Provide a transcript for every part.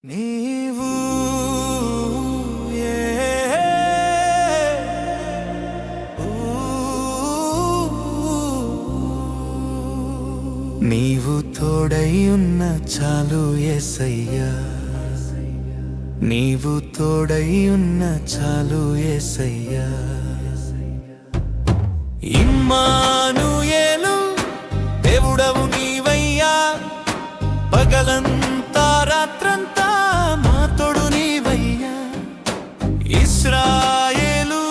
నీవు నీవు తోడై ఉన్న చాలు యేసయ్యా, నీవు తోడై ఉన్న చాలు యేసయ్యా. ఇమ్మానుయేలు దేవుడవు నీవయ్యా, పగలంతా రాత్రంతా మా తోడు నీవయ్యా. ఇశ్రాయేలు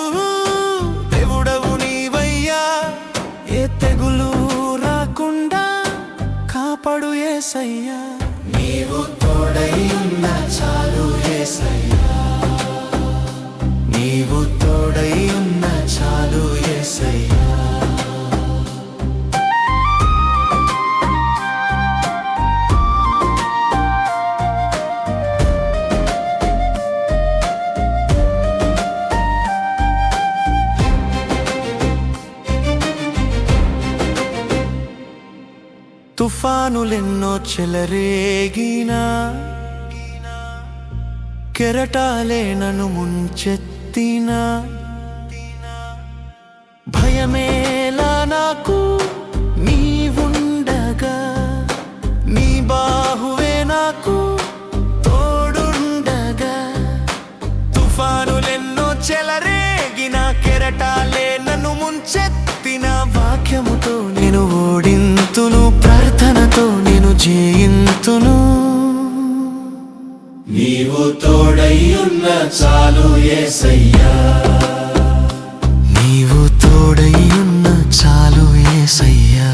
దేవుడవు నీవయ్యా, ఏ తెగులు రాకుండా కాపాడు యేసయ్యా. నీవు తోడై ఉన్న చాలు యేసయ్యా, నీవు తోడై ఉన్న చాలు యేసయ్యా. తుఫానులెన్నో చెలరేగినా, కెరటాలే నన్ను ముంచెత్తినా, భయమేలా నాకు నీవుండగా, నీ బాహువే నాకు తోడుండగా. తుఫానులెన్నో చెలరేగినా, కెరటాలే నన్ను ముంచెత్తిన, వాక్యముతో నేను ఓడింతును, ప్రార్థనతో నేను జయింతును. నీవు తోడై ఉన్న చాలు యేసయ్యా, నీవు తోడై ఉన్న చాలు యేసయ్యా.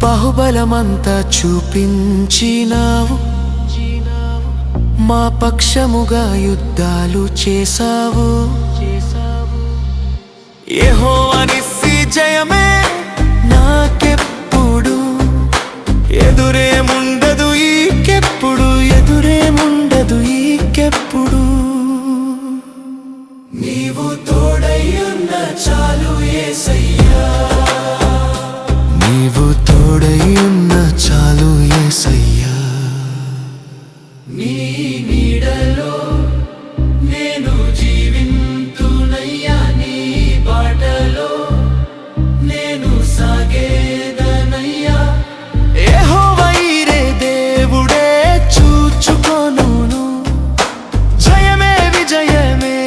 బాహుబలమంతా చూపించినావు, మా పక్షముగా యుద్ధాలు చేసావు. యెహోవా నిస్సి జయమే నాకెప్పుడు, ఎదురేముండదు ఈకెప్పుడు, ఎదురేముండదు ఈకెప్పుడు. నీవు తోడై ఉన్న చాలు యేసయ్యా, నీవు తోడై ఉన్న చాలు యేసయ్యా. నీ నీడలో నేను జీవింతునయ్యా, నీ బాటలో నేను సాగేదనయ్యా. యెహోవా ఈరే దేవుడే చూచుకొనును, జయమే విజయమే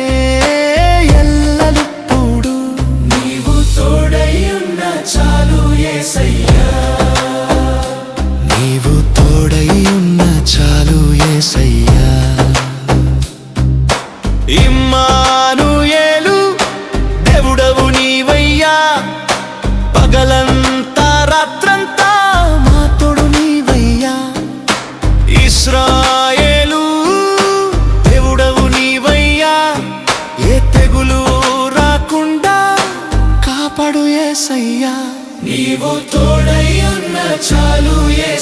ఎల్లప్పుడు. నీవు తోడై ఉన్న చాలు యేసయ్యా, నీవు తోడై ఉన్న చాలు యేసయ్యా. ఇమ్మానుయేలు దేవుడవు నీవయ్యా, పగలంతా రాత్రంతా మా తోడు నీవయ్యా. ఇశ్రాయేలు దేవుడవు నీవయ్యా, ఏ తెగులు రాకుండా కాపాడు యేసయ్యా. నీవు తోడై ఉన్న చాలు యేసయ్యా.